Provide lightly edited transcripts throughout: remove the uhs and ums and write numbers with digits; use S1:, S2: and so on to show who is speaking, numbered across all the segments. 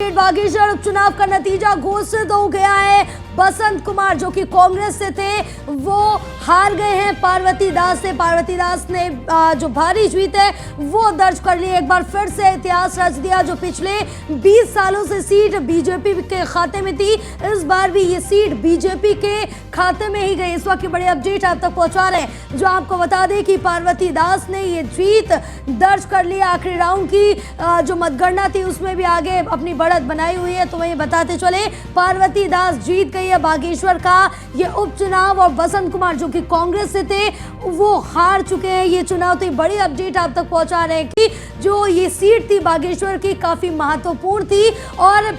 S1: Update, Bageshwar उपचुनाव का नतीजा घोषित हो गया है। बसंत कुमार जो कि कांग्रेस से थे वो हार गए हैं पार्वती दास से। पार्वती दास ने जो भारी जीत है वो दर्ज कर ली। एक बार फिर से इतिहास रच दिया। जो पिछले 20 सालों से सीट बीजेपी के खाते में थी, इस बार भी ये सीट बीजेपी के खाते में ही गई। इस वक्त की बड़ी अपडेट आप तक पहुंचा रहे हैं, जो आपको बता दें कि पार्वती दास ने ये जीत दर्ज कर ली। आखिरी राउंड की जो मतगणना थी उसमें भी आगे अपनी बढ़त बनाई हुई है। तो वही बताते चले, पार्वती दास जीत गई है बागेश्वर का ये उपचुनाव, और बसंत कुमार जो कि कांग्रेस से थे वो हार चुके हैं ये चुनाव। तो ये बड़ी अपडेट आप तक पहुंचा रहे हैं कि जो ये सीट थी बागेश्वर की काफी महत्वपूर्ण थी और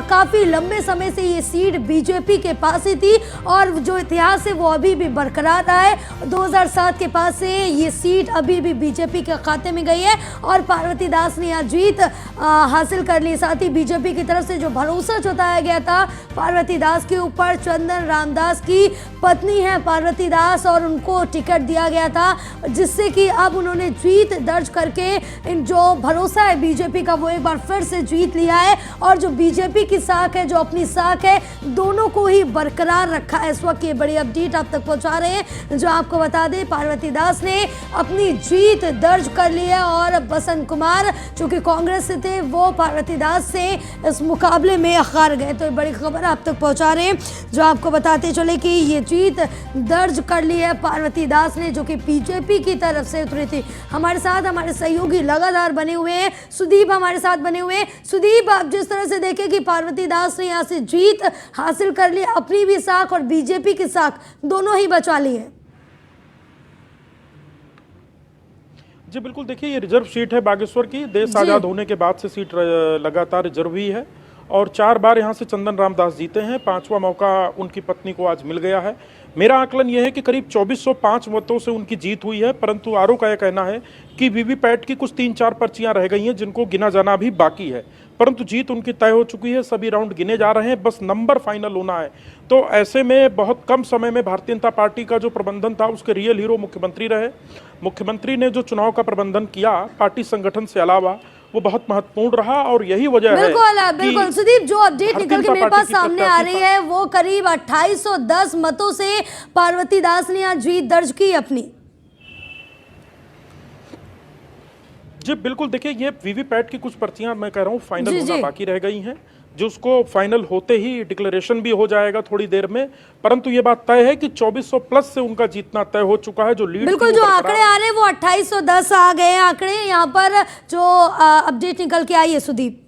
S1: काफी लंबे समय से ये सीट बीजेपी के पास ही थी, और जो इतिहास है वो अभी भी बरकरार रहा है। 2007 के पास से ये सीट अभी भी बीजेपी के खाते में गई है और पार्वती दास ने यह जीत हासिल कर ली। साथ ही बीजेपी की तरफ से जो भरोसा जताया गया था पार्वती दास के ऊपर, चंदन रामदास की पत्नी है पार्वती दास और उनको टिकट दिया गया था, जिससे कि अब उन्होंने जीत दर्ज करके इन जो भरोसा है बीजेपी का वो एक बार फिर से जीत लिया है। और जो बीजेपी की साख है, जो अपनी साख है, दोनों को ही बरकरार रखा है। इस वक्त ये बड़ी अपडेट आप तक पहुंचा रहे हैं, जो आपको बता दें पार्वती दास ने अपनी जीत दर्ज कर ली है और बसंत कुमार जो कि कांग्रेस से थे वो पार्वती दास से इस मुकाबले में हार गए। तो ये बड़ी खबर आप तक पहुंचा रहे हैं, जो आपको बताते चले कि ये जीत दर्ज कर ली है पार्वती दास ने, जो कि बीजेपी की तरफ से उतरी थी। हमारे साथ हमारे सहयोगी लगातार बने हुए हैं, सुदीप हमारे साथ बने हुए हैं। सुदीप, आप जिस तरह से देखें कि पार्वती दास ने यहाँ से जीत हासिल कर ली, अपनी भी साख और बीजेपी की साख दोनों ही बचा ली है।
S2: जी बिल्कुल, देखिए ये रिजर्व सीट है बागेश्वर की। देश आज़ाद होने के बाद से सीट लगातार रिजर्व ही है और 4 बार यहाँ से चंदन रामदास जीते हैं। 5वां मौका उनकी पत्नी को आज मिल गया है। मेरा आकलन यह है कि करीब 2405 मतों से उनकी जीत हुई है, परंतु आरओ का यह कहना है कि वीवीपैट की कुछ 3-4 पर्चियां रह गई हैं जिनको गिना जाना भी बाकी है, परंतु जीत उनकी तय हो चुकी है। सभी राउंड गिने जा रहे हैं, बस नंबर फाइनल होना है। तो ऐसे में बहुत कम समय में भारतीय जनता पार्टी का जो प्रबंधन था उसके रियल हीरो मुख्यमंत्री रहे। मुख्यमंत्री ने जो चुनाव का प्रबंधन किया पार्टी संगठन से अलावा, वो बहुत महत्वपूर्ण रहा और यही वजह है।
S1: बिल्कुल सुदीप, जो अपडेट निकल के मेरे पास सामने आ रही है वो करीब 2810 मतों से पार्वती दास ने आज जीत दर्ज की अपनी।
S2: जी बिल्कुल, देखिए ये वीवीपैट की कुछ पर्चियां मैं कह रहा हूँ फाइनल होना बाकी रह गई हैं, जो उसको फाइनल होते ही डिक्लेरेशन भी हो जाएगा थोड़ी देर में। परंतु ये बात तय है कि 2400 प्लस से उनका जीतना तय हो चुका है। जो लीड
S1: बिल्कुल जो आंकड़े आ रहे हैं वो 2810 आ गए हैं आंकड़े यहाँ पर जो अपडेट निकल के आई है सुदीप।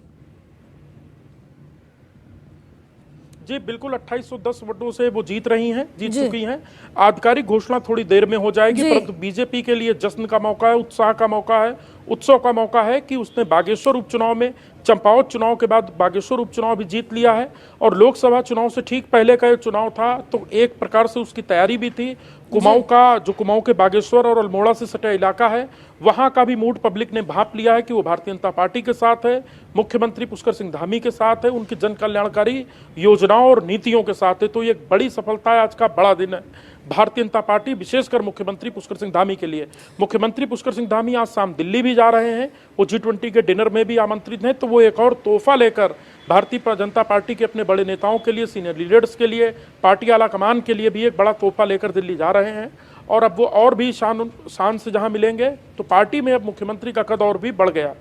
S2: जी बिल्कुल, 2810 वोटों से वो जीत चुकी हैं। आधिकारिक घोषणा थोड़ी देर में हो जाएगी, परंतु बीजेपी के लिए जश्न का मौका है, उत्साह का मौका है, उत्सव का मौका है कि उसने बागेश्वर उपचुनाव में, चंपावत चुनाव के बाद बागेश्वर उपचुनाव भी जीत लिया है। और लोकसभा चुनाव से ठीक पहले का ये चुनाव था तो एक प्रकार से उसकी तैयारी भी थी। कुमाऊं के बागेश्वर और अल्मोड़ा से सटा इलाका है, वहां का भी मूड पब्लिक ने भांप लिया है कि वो भारतीय जनता पार्टी के साथ है, मुख्यमंत्री पुष्कर सिंह धामी के साथ है, उनकी जन कल्याणकारी योजनाओं और नीतियों के साथ है। तो ये एक बड़ी सफलता है, आज का बड़ा दिन है भारतीय जनता पार्टी, विशेषकर मुख्यमंत्री पुष्कर सिंह धामी के लिए। मुख्यमंत्री पुष्कर सिंह धामी आज शाम दिल्ली भी जा रहे हैं, वो G20 के डिनर में भी आमंत्रित हैं। तो वो एक और तोहफा लेकर भारतीय जनता पार्टी के अपने बड़े नेताओं के लिए, सीनियर लीडर्स के लिए, पार्टी आला कमान के लिए भी एक बड़ा तोहफा लेकर दिल्ली जा रहे हैं। और अब वो और भी शान से जहां मिलेंगे तो पार्टी में अब मुख्यमंत्री का कद और भी बढ़ गया।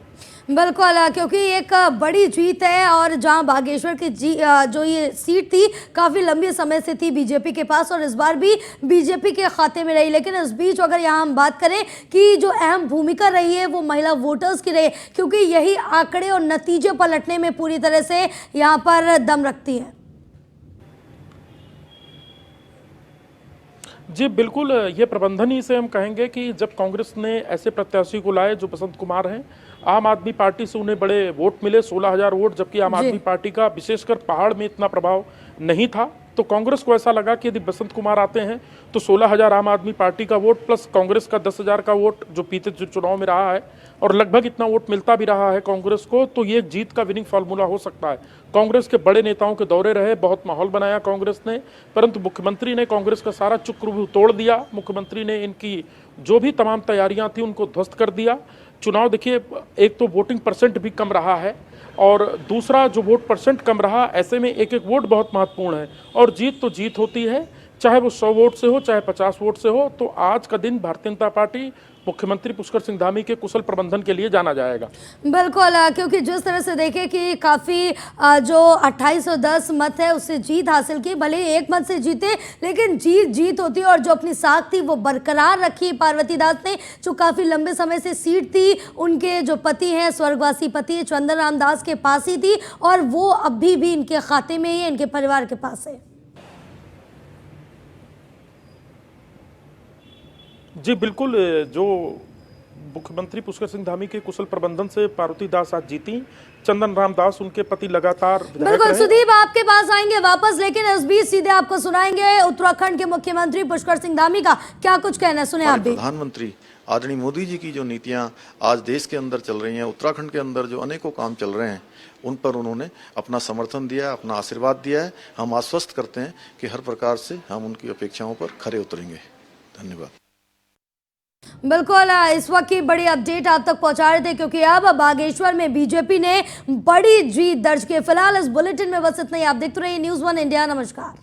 S1: बिल्कुल, क्योंकि एक बड़ी जीत है और जहां बागेश्वर की जो ये सीट थी काफ़ी लंबे समय से थी बीजेपी के पास और इस बार भी बीजेपी के खाते में रही। लेकिन इस बीच अगर यहाँ हम बात करें कि जो अहम भूमिका रही है वो महिला वोटर्स की रही, क्योंकि यही आंकड़े और नतीजे पलटने में पूरी तरह से यहाँ पर दम रखती हैं।
S2: जी बिल्कुल, ये प्रबंधन ही से हम कहेंगे कि जब कांग्रेस ने ऐसे प्रत्याशी को लाए जो बसंत कुमार हैं, आम आदमी पार्टी से उन्हें बड़े वोट मिले, 16,000 वोट, जबकि आम आदमी पार्टी का विशेषकर पहाड़ में इतना प्रभाव नहीं था। तो कांग्रेस को ऐसा लगा कि यदि बसंत कुमार आते हैं तो 16,000 आम आदमी पार्टी का वोट प्लस कांग्रेस का 10,000 का वोट जो बीते चुनाव में रहा है और लगभग इतना वोट मिलता भी रहा है कांग्रेस को, तो ये एक जीत का विनिंग फार्मूला हो सकता है। कांग्रेस के बड़े नेताओं के दौरे रहे, बहुत माहौल बनाया कांग्रेस ने, परंतु मुख्यमंत्री ने कांग्रेस का सारा चक्रव्यूह तोड़ दिया। मुख्यमंत्री ने इनकी जो भी तमाम तैयारियां थी उनको ध्वस्त कर दिया। चुनाव देखिए, एक तो वोटिंग परसेंट भी कम रहा है और दूसरा जो वोट परसेंट कम रहा, ऐसे में एक एक वोट बहुत महत्वपूर्ण है और जीत तो जीत होती है, चाहे वो 100 वोट से हो चाहे 50 वोट से हो। तो आज का दिन भारतीय जनता पार्टी मुख्यमंत्री पुष्कर सिंह धामी के कुशल प्रबंधन के लिए जाना जाएगा।
S1: बिल्कुल, क्योंकि जिस तरह से देखें कि काफ़ी जो 2810 मत है उससे जीत हासिल की, भले ही एक मत से जीते लेकिन जीत जीत होती है और जो अपनी साख थी वो बरकरार रखी पार्वती दास ने, जो काफ़ी लंबे समय से सीट थी उनके जो पति हैं, स्वर्गवासी पति चंदन राम दास के पास ही थी और वो अभी भी इनके खाते में ही है, इनके परिवार के पास है।
S2: जी बिल्कुल, जो मुख्यमंत्री पुष्कर सिंह धामी के कुशल प्रबंधन से पार्वती दास आज जीती। चंदन राम दास उनके पति लगातार विधायक
S1: बिल्कुल
S2: रहे।
S1: सुदीप, आपके पास आएंगे वापस, लेकिन इस बीच सीधे आपको सुनाएंगे उत्तराखंड के मुख्यमंत्री पुष्कर सिंह धामी का क्या कुछ कहना है, सुने आप भी।
S3: प्रधानमंत्री आदरणीय मोदी जी की जो नीतियां आज देश के अंदर चल रही हैं, उत्तराखंड के अंदर जो अनेकों काम चल रहे हैं, उन पर उन्होंने अपना समर्थन दिया, अपना आशीर्वाद दिया है। हम आश्वस्त करते हैं कि हर प्रकार से हम उनकी अपेक्षाओं पर खरे उतरेंगे। धन्यवाद।
S1: बिल्कुल, इस वक्त की बड़ी अपडेट आप तक पहुंचा रहे थे, क्योंकि अब बागेश्वर में बीजेपी ने बड़ी जीत दर्ज की। फिलहाल इस बुलेटिन में बस इतना ही। आप देखते रहिए न्यूज़ 1 इंडिया। नमस्कार।